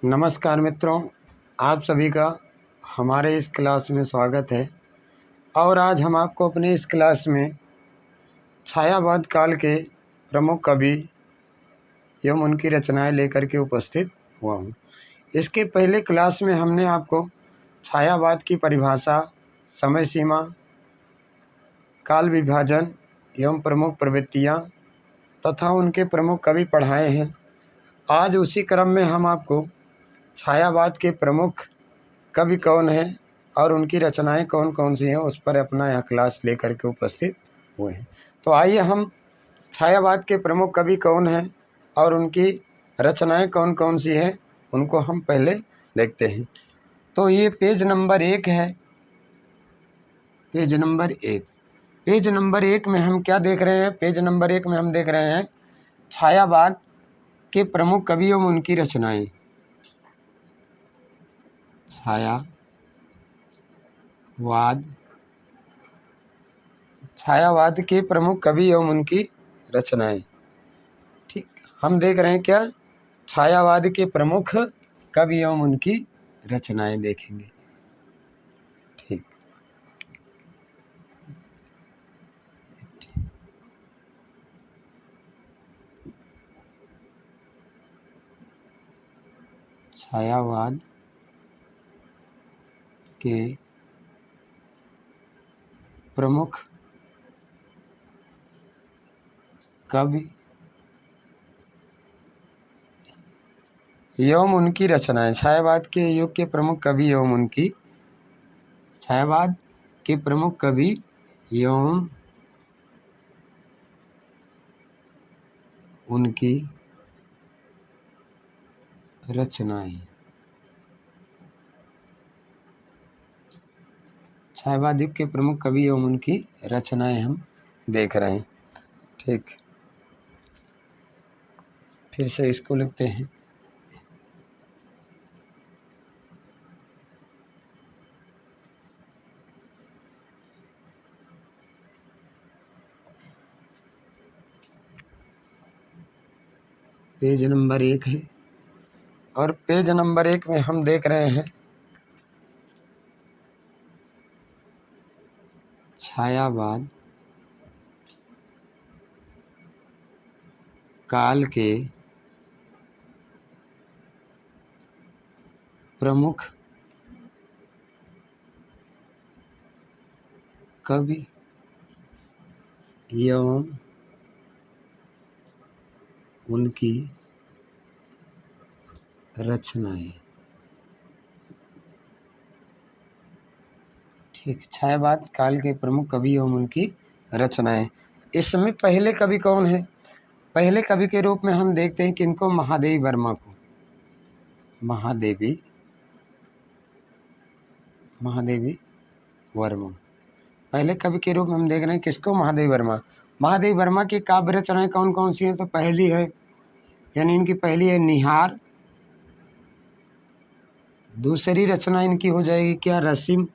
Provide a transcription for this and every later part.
नमस्कार मित्रों, आप सभी का हमारे इस क्लास में स्वागत है। और आज हम आपको अपने इस क्लास में छायावाद काल के प्रमुख कवि एवं उनकी रचनाएं लेकर के उपस्थित हुआ हूँ। इसके पहले क्लास में हमने आपको छायावाद की परिभाषा, समय सीमा, काल विभाजन एवं प्रमुख प्रवृत्तियाँ तथा उनके प्रमुख कवि पढ़ाए हैं। आज उसी क्रम में हम आपको छायावाद के प्रमुख कवि कौन हैं और उनकी रचनाएं कौन कौन सी हैं उस पर अपना यह क्लास लेकर के उपस्थित हुए हैं। तो आइए हम छायावाद के प्रमुख कवि कौन हैं और उनकी रचनाएं कौन कौन सी हैं उनको हम पहले देखते हैं। तो ये पेज नंबर 1 है। पेज नंबर एक में हम क्या देख रहे हैं? पेज नंबर 1 में हम देख रहे हैं छायावाद के प्रमुख कवि एवं उनकी रचनाएं। छायावाद के प्रमुख कवि एवं उनकी रचनाएं। ठीक, हम देख रहे हैं क्या? छायावाद के प्रमुख कवि एवं उनकी रचनाएं देखेंगे। ठीक, छायावाद के प्रमुख कवि एवं उनकी रचनाएं। छायावाद के युग के प्रमुख कवि एवं उनकी छायावाद के प्रमुख कवि एवं उनकी रचनाएं। छायावाद युग के प्रमुख कवि एवं उनकी रचनाएं हम देख रहे हैं। ठीक, फिर से इसको लिखते हैं। पेज नंबर 1 है और पेज नंबर 1 में हम देख रहे हैं छायावाद काल के प्रमुख कवि एवं उनकी रचनाएं। ठीक, छायावाद काल के प्रमुख कवि एवं उनकी रचनाएं। इसमें पहले कवि कौन है? पहले कवि के रूप में हम देखते हैं किनको? महादेवी वर्मा को। महादेवी वर्मा पहले कवि के रूप में हम देख रहे हैं। किसको? महादेवी वर्मा। महादेवी वर्मा की काव्य रचनाएं कौन कौन सी हैं? तो पहली है, यानी इनकी पहली है निहार। दूसरी रचना इनकी हो जाएगी क्या? रसिम।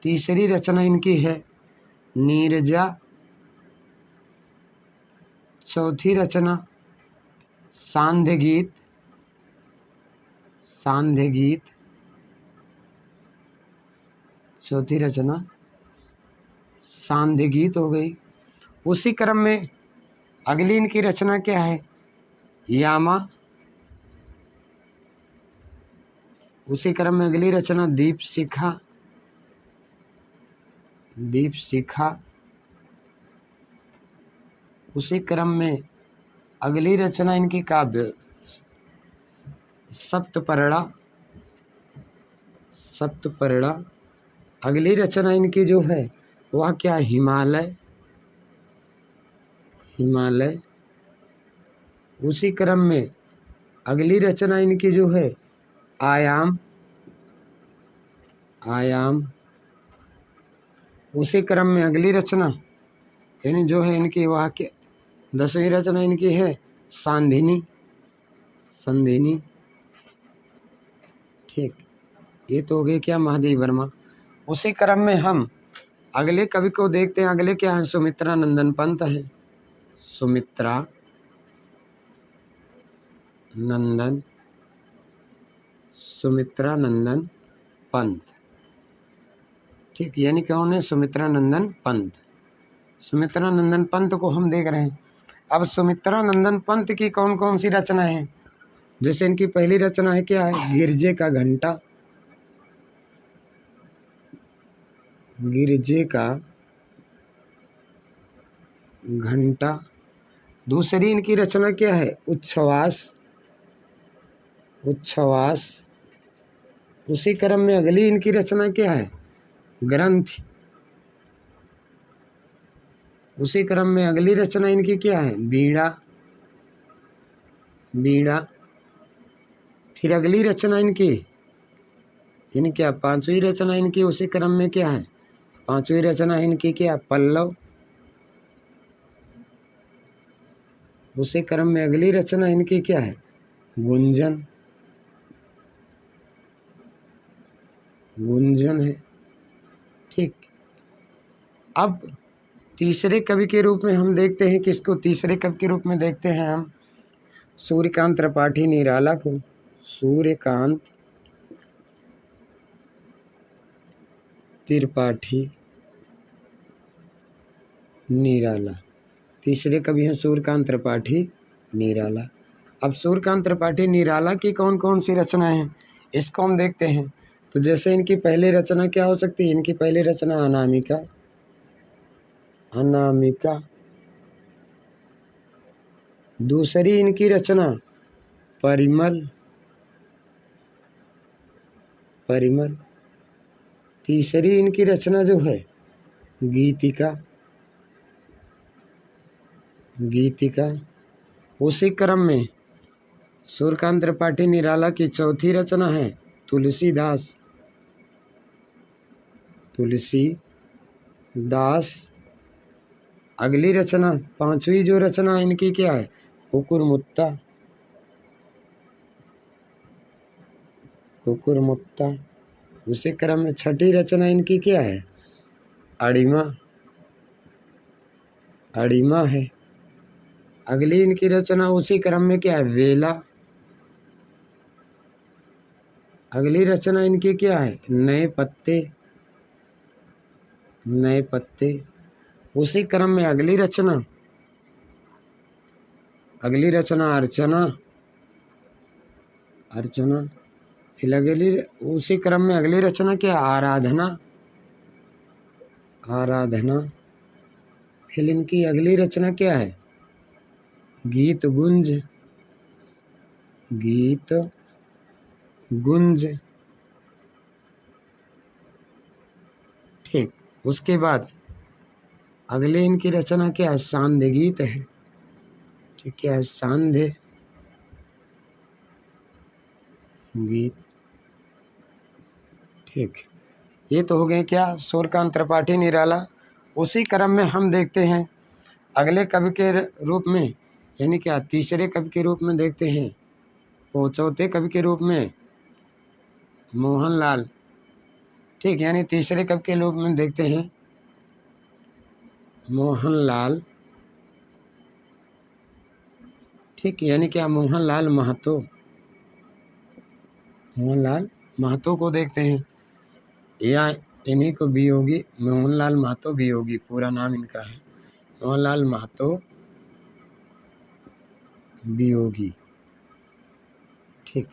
तीसरी रचना इनकी है नीरजा। चौथी रचना सांध्य गीत। चौथी रचना सांध्य गीत हो गई। उसी क्रम में अगली इनकी रचना क्या है? यामा। उसी क्रम में अगली रचना दीप शिखा। उसी क्रम में अगली रचना इनकी काव्य सप्तपर्णा। अगली रचना इनकी जो है वह क्या? हिमालय। उसी क्रम में अगली रचना इनकी जो है आयाम। उसी क्रम में अगली रचना यानी जो है इनकी वह के 10वीं रचना इनकी है संधिनी। ठीक, ये तो हो गए क्या? महादेवी वर्मा। उसी क्रम में हम अगले कवि को देखते हैं। अगले क्या हैं? सुमित्रा नंदन पंत हैं। नंदन सुमित्रा नंदन पंत। ठीक, यानी कौन है? सुमित्रा नंदन पंत। सुमित्रा नंदन पंत को हम देख रहे हैं। अब सुमित्रा नंदन पंत की कौन कौन सी रचना है? जैसे इनकी पहली रचना है, क्या है? गिरजे का घंटा। गिरजे का घंटा। दूसरी इनकी रचना क्या है? उच्छ्वास। उच्छ्वास। उसी क्रम में अगली इनकी रचना क्या है? ग्रंथ। उसी क्रम में अगली रचना इनकी क्या है? बीड़ा। बीड़ा। फिर अगली रचना इनकी यानी क्या? पांचवी रचना इनकी उसी क्रम में क्या है? पांचवी रचना इनकी क्या? पल्लव। उसी क्रम में अगली रचना इनकी क्या है? गुंजन। गुंजन है। ठीक। अब तीसरे कवि के रूप में हम देखते हैं किसको? तीसरे कवि के रूप में देखते हैं हम सूर्यकांत त्रिपाठी निराला को। सूर्यकांत त्रिपाठी निराला। तीसरे कवि हैं सूर्यकांत त्रिपाठी निराला। अब सूर्यकांत त्रिपाठी निराला की कौन कौन सी रचनाएं हैं, इसको हम देखते हैं। तो जैसे इनकी पहली रचना क्या हो सकती है? इनकी पहली रचना अनामिका। अनामिका। दूसरी इनकी रचना परिमल। परिमल। तीसरी इनकी रचना जो है गीतिका। गीतिका। उसी क्रम में सूर्यकांत त्रिपाठी निराला की चौथी रचना है तुलसीदास। तुलसीदास। अगली रचना पांचवी जो रचना इनकी क्या है? कुकुरमुत्ता। कुकुरमुत्ता। उसी क्रम में छठी रचना इनकी क्या है? अड़िमा। अड़िमा है। अगली इनकी रचना उसी क्रम में क्या है? वेला। अगली रचना इनकी क्या है? नए पत्ते। नए पत्ते। उसी क्रम में अगली रचना अर्चना। अर्चना। फिर अगली उसी क्रम में अगली रचना क्या? आराधना। आराधना। फिर इनकी अगली रचना क्या है? गीत गुंज। गीत गुंज। ठीक। उसके बाद अगले इनकी रचना क्या है? सांध्य गीत है। ठीक, क्या है? सांध्य गीत। ठीक, ये तो हो गए क्या? सूर्यकांत त्रिपाठी निराला। उसी क्रम में हम देखते हैं अगले कवि के रूप में, यानी क्या तीसरे कवि के रूप में देखते हैं, वो चौथे कवि के रूप में मोहनलाल। ठीक, यानी तीसरे कवि के रूप में देखते हैं मोहनलाल। ठीक, यानी क्या? मोहनलाल महतो। मोहनलाल महतो को देखते हैं, या इन्हीं को वियोगी मोहनलाल महतो वियोगी पूरा नाम इनका है, मोहनलाल महतो वियोगी। ठीक,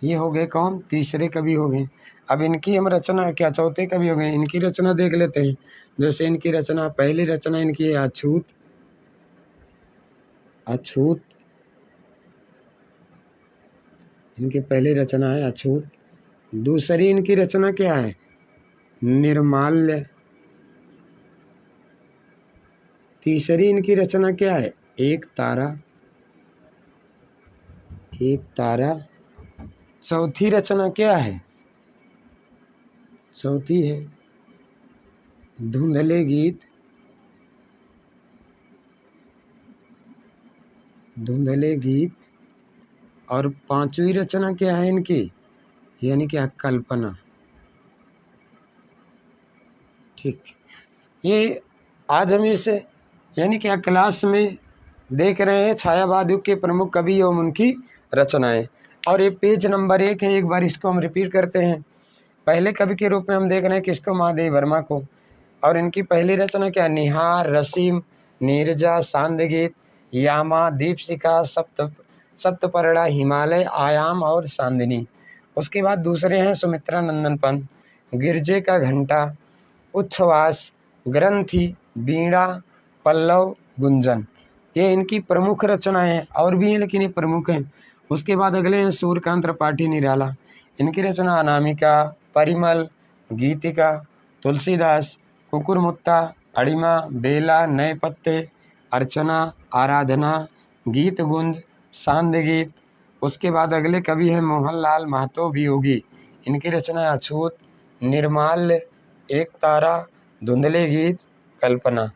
ये हो गए कौन? तीसरे कवि हो गए। अब इनकी हम रचना क्या? चौथे कवि हो गए। इनकी रचना देख लेते हैं। जैसे इनकी रचना पहली रचना इनकी है अछूत। अछूत। इनकी पहली रचना है अछूत। दूसरी इनकी रचना क्या है? निर्माल्य। तीसरी इनकी रचना क्या है? एक तारा। एक तारा। चौथी रचना क्या है? चौथी है धुंधले गीत। धुंधले गीत। और पांचवी रचना क्या है इनकी? यानी क्या? कल्पना। ठीक, ये आज हम इस यानी क्या क्लास में देख रहे हैं छायावाद युग के प्रमुख कवि एवं उनकी रचनाएं। और ये पेज नंबर 1 है, एक बार इसको हम रिपीट करते हैं। पहले कवि के रूप में हम देख रहे हैं किसको, महादेव वर्मा को। और इनकी पहली रचना क्या, निहार, रसीम, नीरजा, सांदगीत, यामा, दीपशिखा, सप्तपर्णा, हिमालय, आयाम और चांदनी। उसके बाद दूसरे हैं सुमित्रा नंदन पंत, गिरजे का घंटा, उच्छ्वास, ग्रंथि, वीणा, पल्लव, गुंजन। ये इनकी प्रमुख रचनाएं हैं, और भी हैं लेकिन ये प्रमुख हैं। उसके बाद अगले हैं सूर्यकांत त्रिपाठी निराला। इनकी रचना अनामिका, परिमल, गीतिका, तुलसीदास, कुकुरमुत्ता, अड़िमा, बेला, नए पत्ते, अर्चना, आराधना, गीत गुंज, सांदगीत। उसके बाद अगले कवि हैं मोहनलाल महतो वियोगी। इनकी रचना अछूत, निर्माल्य, एक तारा, धुंधले गीत, कल्पना।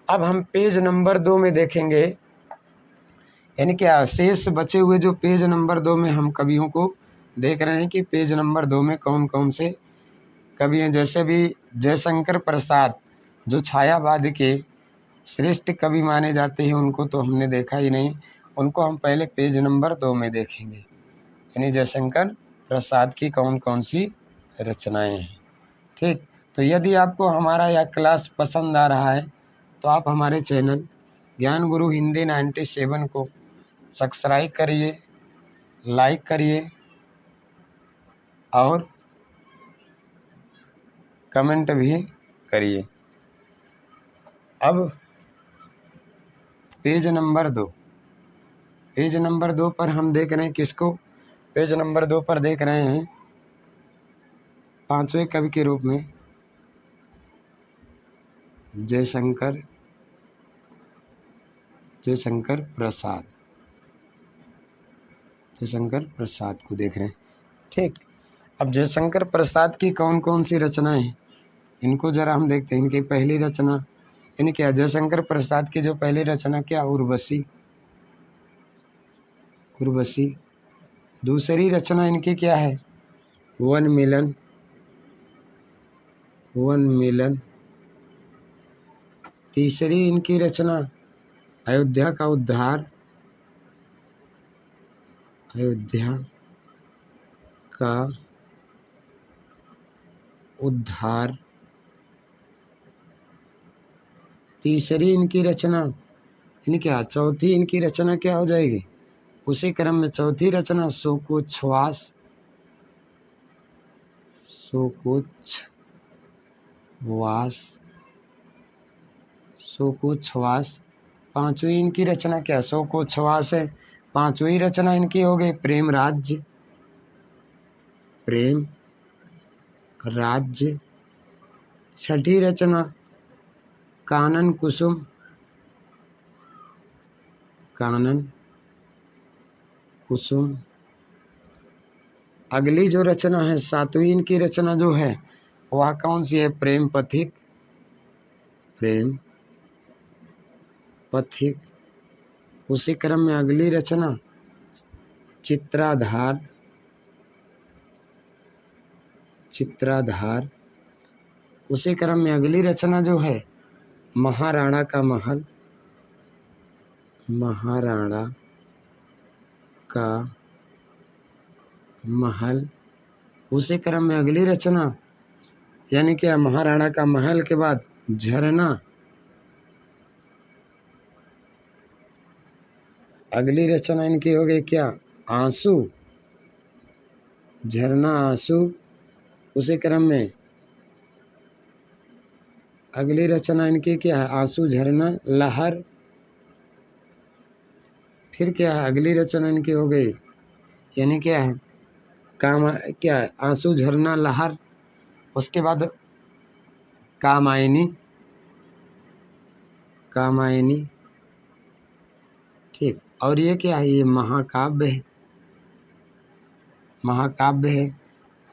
अब हम पेज नंबर 2 में देखेंगे, यानी क्या शेष बचे हुए जो पेज नंबर 2 में हम कवियों को देख रहे हैं कि पेज नंबर 2 में कौन कौन से कवि हैं। जैसे भी जयशंकर प्रसाद जो छायावाद के श्रेष्ठ कवि माने जाते हैं, उनको तो हमने देखा ही नहीं, उनको हम पहले पेज नंबर 2 में देखेंगे। यानी जयशंकर प्रसाद की कौन कौन सी रचनाएं हैं। ठीक, तो यदि आपको हमारा यह क्लास पसंद आ रहा है तो आप हमारे चैनल ज्ञान गुरु हिंदी 97 को सब्सक्राइब करिए, लाइक करिए और कमेंट भी करिए। अब पेज नंबर 2, पेज नंबर 2 पर हम देख रहे हैं किसको, पेज नंबर 2 पर देख रहे हैं 5वें कवि के रूप में जयशंकर प्रसाद, जयशंकर प्रसाद को देख रहे हैं। ठीक, अब जयशंकर प्रसाद की कौन कौन सी रचनाएं हैं इनको जरा हम देखते हैं। इनकी पहली रचना यानी क्या, जयशंकर प्रसाद की जो पहली रचना क्या, उर्वशी। दूसरी रचना इनकी क्या है, वन मिलन। तीसरी इनकी रचना अयोध्या का उद्धार, तीसरी इनकी रचना यानी क्या, चौथी इनकी रचना क्या हो जाएगी, उसी क्रम में चौथी रचना शोकोच्छ्वास। पांचवी इनकी रचना क्या, शोकोच्छ्वास है। पांचवी रचना इनकी हो गई प्रेम राज्य। छठी रचना कानन कुसुम। अगली जो रचना है, सातवीं इनकी रचना जो है वह कौन सी है, प्रेम पथिक। उसी क्रम में अगली रचना चित्राधार। उसी क्रम में अगली रचना जो है महाराणा का महल। उसी क्रम में अगली रचना यानी क्या, महाराणा का महल के बाद झरना। अगली रचना इनकी हो गई क्या, झरना आंसू। उसी क्रम में अगली रचना इनकी क्या है, आंसू झरना लहर। फिर क्या है, अगली रचना इनकी हो गई यानी क्या है, आंसू झरना लहर। उसके बाद कामायनी। ठीक, और ये क्या है, ये महाकाव्य है।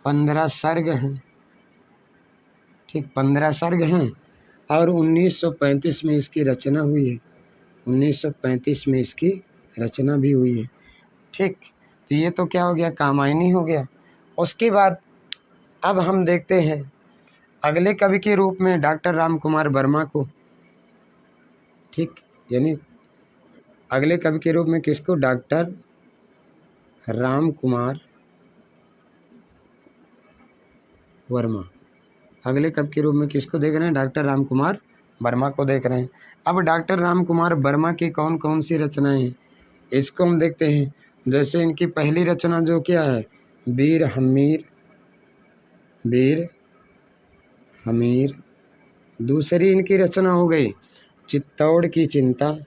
15 सर्ग हैं। ठीक, 15 सर्ग हैं और 1935 में इसकी रचना हुई है। 1935 में इसकी रचना भी हुई है। ठीक, तो ये तो क्या हो गया, कामायनी हो गया। उसके बाद अब हम देखते हैं अगले कवि के रूप में डॉक्टर राम कुमार वर्मा को। ठीक, यानी अगले कवि के रूप में किसको, डॉक्टर राम कुमार वर्मा। अगले कवि के रूप में किसको देख रहे हैं? डॉक्टर राम कुमार वर्मा को देख रहे हैं। अब डॉक्टर राम कुमार वर्मा की कौन कौन सी रचनाएं हैं इसको हम देखते हैं। जैसे इनकी पहली रचना जो क्या है, वीर हमीर। दूसरी इनकी रचना हो गई चित्तौड़ की चिंता,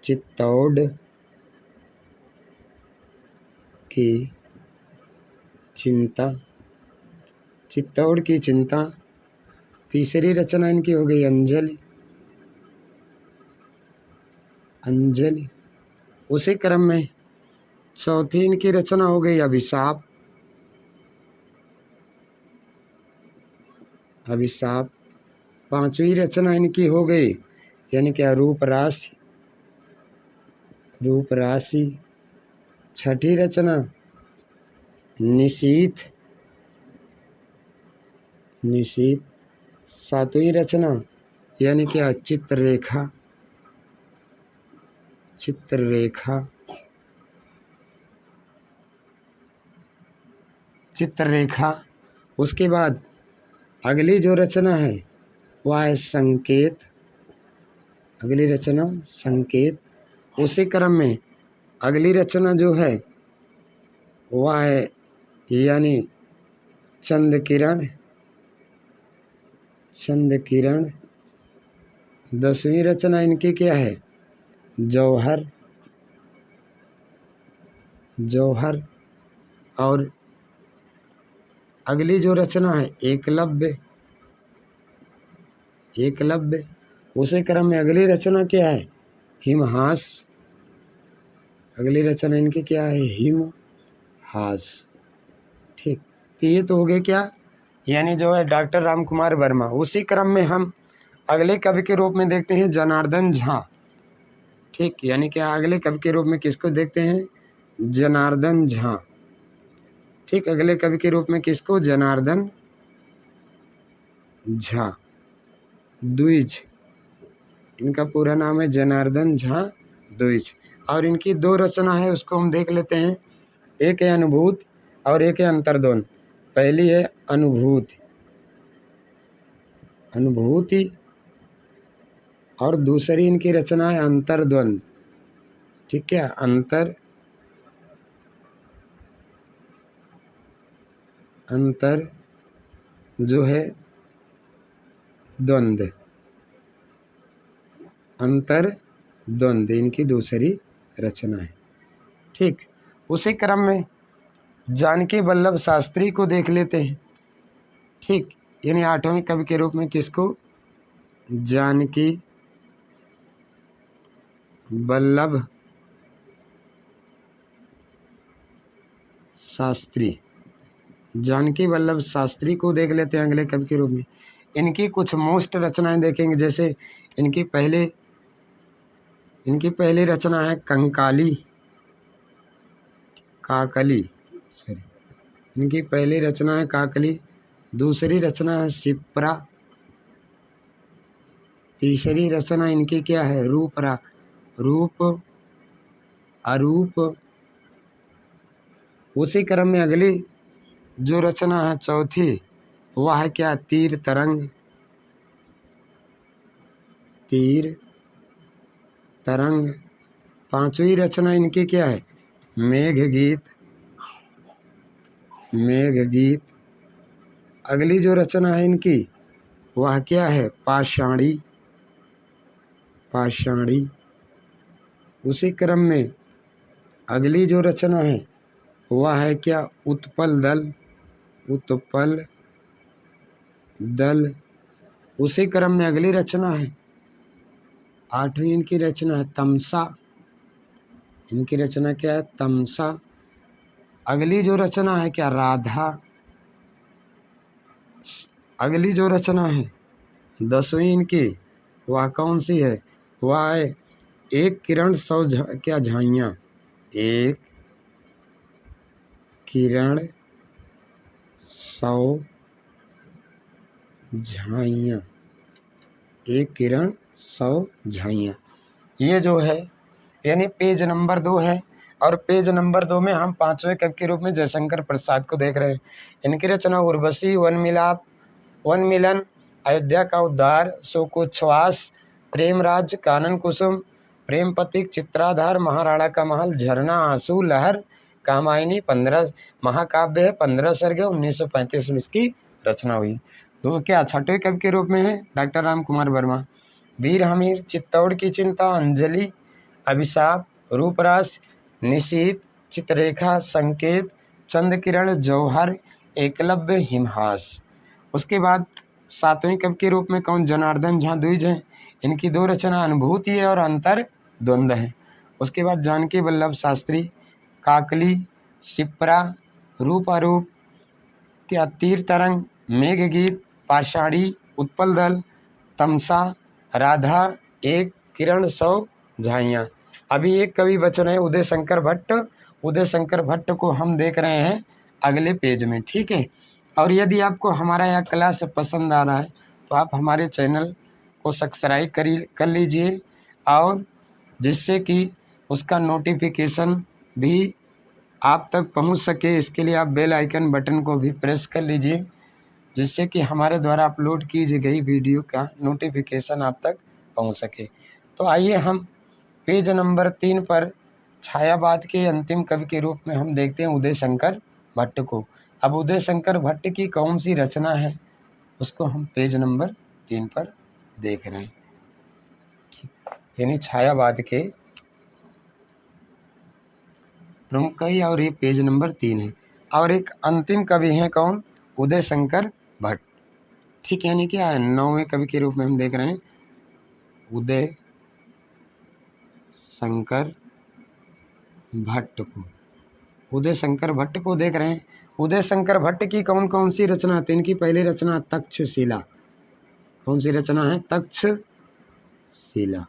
चित्तौड़ की चिंता, चित्तौड़ की चिंता। तीसरी रचना इनकी हो गई अंजलि। उसी क्रम में चौथी इनकी रचना हो गई अभिशाप। पांचवी रचना इनकी हो गई यानी क्या, रूप राशि। छठी रचना निशीथ। सातवीं रचना यानी क्या, चित्ररेखा। उसके बाद अगली जो रचना है वह है संकेत। अगली रचना संकेत। उसी क्रम में अगली रचना जो है वह है यानी चंद्र किरण। 10वीं रचना इनकी क्या है, जौहर। और अगली जो रचना है एकलव्य। उसी क्रम में अगली रचना क्या है, हिमहास। अगली रचना इनकी क्या है, हिमहास। ठीक, तो ये तो हो गए क्या, यानी जो है डॉक्टर राम कुमार वर्मा। उसी क्रम में हम अगले कवि के रूप में देखते हैं जनार्दन झा। ठीक, यानी कि अगले कवि के रूप में किसको देखते हैं, जनार्दन झा। ठीक, अगले कवि के रूप में किसको, जनार्दन झा द्विज। इनका पूरा नाम है जनार्दन झा द्विज। और इनकी दो रचना है उसको हम देख लेते हैं। एक है अनुभूति और एक है अंतर्द्वंद। पहली है अनुभूति और दूसरी इनकी रचना है अंतर्द्वंद। ठीक है, अंतर जो है द्वंद इनकी दूसरी रचना है। ठीक, उसी क्रम में जानकी वल्लभ शास्त्री को देख लेते हैं। ठीक, यानी 8वें कवि के रूप में किसको, जानकी वल्लभ शास्त्री को देख लेते हैं अगले कवि के रूप में। इनकी कुछ मोस्ट रचनाएं देखेंगे। जैसे इनकी पहली रचना है इनकी पहली रचना है काकली। दूसरी रचना है शिप्रा। तीसरी रचना इनकी क्या है, अरूप। उसी क्रम में अगली जो रचना है चौथी वह है क्या, तीर तरंग। पांचवी रचना इनकी क्या है, मेघ गीत। अगली जो रचना है इनकी वह क्या है, पाषाणी। उसी क्रम में अगली जो रचना है वह है क्या, उत्पल दल। उसी क्रम में अगली रचना है 8वीं इनकी रचना है तमसा। इनकी रचना क्या है, तमसा। अगली जो रचना है क्या, राधा। अगली जो रचना है 10वीं इनकी वह कौन सी है, वह है एक किरण 100 झाइयाँ। एक किरण 100 झाइयाँ। एक किरण 100 झाइयाँ। ये जो है यानी पेज नंबर 2 है। और पेज नंबर 2 में हम 5वें कवि के रूप में जयशंकर प्रसाद को देख रहे हैं। इनकी रचना उर्वशी, वन मिलाप, वन मिलन, अयोध्या का उद्धार, शोकोच्छ्वास, प्रेम राज्य, कानन कुसुम, प्रेम पथिक, चित्राधार, महाराणा का महल, झरना, आंसू, लहर, कामायनी, 15 महाकाव्य है, 15 सर्ग, 1935 में इसकी रचना हुई। तो क्या छठे कवि के रूप में है डॉक्टर राम कुमार वर्मा। वीर हमीर, चित्तौड़ की चिंता, अंजलि, अभिशाप, रूपरास, निशीथ, चित्ररेखा, संकेत, चंद किरण, जौहर, एकलव्य, हिमहास। उसके बाद 7वें कवि के रूप में कौन, जनार्दन झा द्विज हैं। इनकी 2 रचना अनुभूति है और अंतर द्वंद्व है। उसके बाद जानकी वल्लभ शास्त्री, काकली, शिप्रा, रूप अरूप, क्या तीर तरंग, मेघ गीत, पाषाणी, उत्पल दल, तमसा, राधा, एक किरण, 100 झाइयाँ। अभी एक कवि बच रहे हैं उदय शंकर भट्ट। उदय शंकर भट्ट को हम देख रहे हैं अगले पेज में, ठीक है। और यदि आपको हमारा यह क्लास पसंद आ रहा है तो आप हमारे चैनल को सब्सक्राइब कर लीजिए, और जिससे कि उसका नोटिफिकेशन भी आप तक पहुंच सके, इसके लिए आप बेल आइकन बटन को भी प्रेस कर लीजिए, जिससे कि हमारे द्वारा अपलोड की गई वीडियो का नोटिफिकेशन आप तक पहुंच सके। तो आइए हम पेज नंबर 3 पर छायावाद के अंतिम कवि के रूप में हम देखते हैं उदय शंकर भट्ट को। अब उदय शंकर भट्ट की कौन सी रचना है उसको हम पेज नंबर 3 पर देख रहे हैं, यानी छायावाद के प्रमुख कवि, और ये पेज नंबर 3 है। और एक अंतिम कवि हैं कौन, उदय शंकर भट्ट, ठीक, यानी क्या है 9वें कवि के रूप में हम देख रहे हैं उदय शंकर भट्ट को। उदय शंकर भट्ट को देख रहे हैं। उदय शंकर भट्ट की कौन कौन सी रचना थी। इनकी पहली रचना तक्षशिला, कौन सी रचना है, तक्षशिला,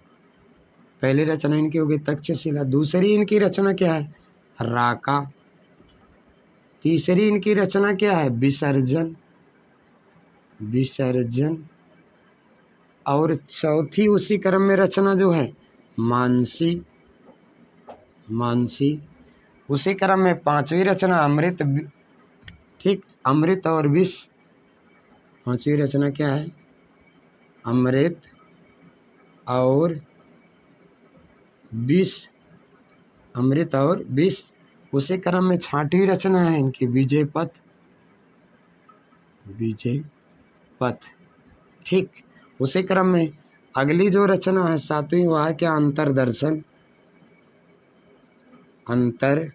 पहली रचना इनकी होगी तक्षशिला। दूसरी इनकी रचना क्या है, राका। तीसरी इनकी रचना क्या है, विसर्जन, विसर्जन। और चौथी उसी क्रम में रचना जो है मानसी, मानसी। उसी क्रम में 5वीं रचना अमृत, ठीक, अमृत और विष। 5वीं रचना क्या है, अमृत और विष, अमृत और विष। उसी क्रम में 6वीं रचना है इनकी विजय पथ, विजय पथ, ठीक। उसी क्रम में अगली जो रचना है 7वीं, वह है क्या, अंतरदर्शन, अंतरदर्शन,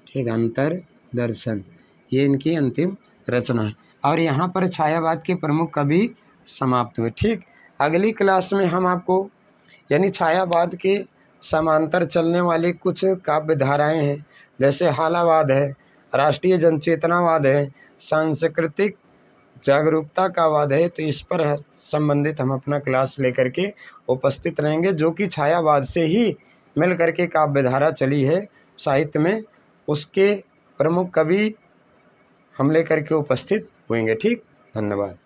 ठीक, अंतरदर्शन। ये इनकी अंतिम रचना है। और यहाँ पर छायावाद के प्रमुख कवि समाप्त हुए, ठीक। अगली क्लास में हम आपको, यानी छायावाद के समांतर चलने वाली कुछ काव्य धाराएँ हैं, जैसे हालावाद है, राष्ट्रीय जनचेतनावाद है, सांस्कृतिक जागरूकता का वाद है, तो इस पर संबंधित हम अपना क्लास लेकर के उपस्थित रहेंगे, जो कि छायावाद से ही मिल करके काव्यधारा चली है साहित्य में। उसके प्रमुख कवि हम लेकर के उपस्थित होंगे, ठीक। धन्यवाद।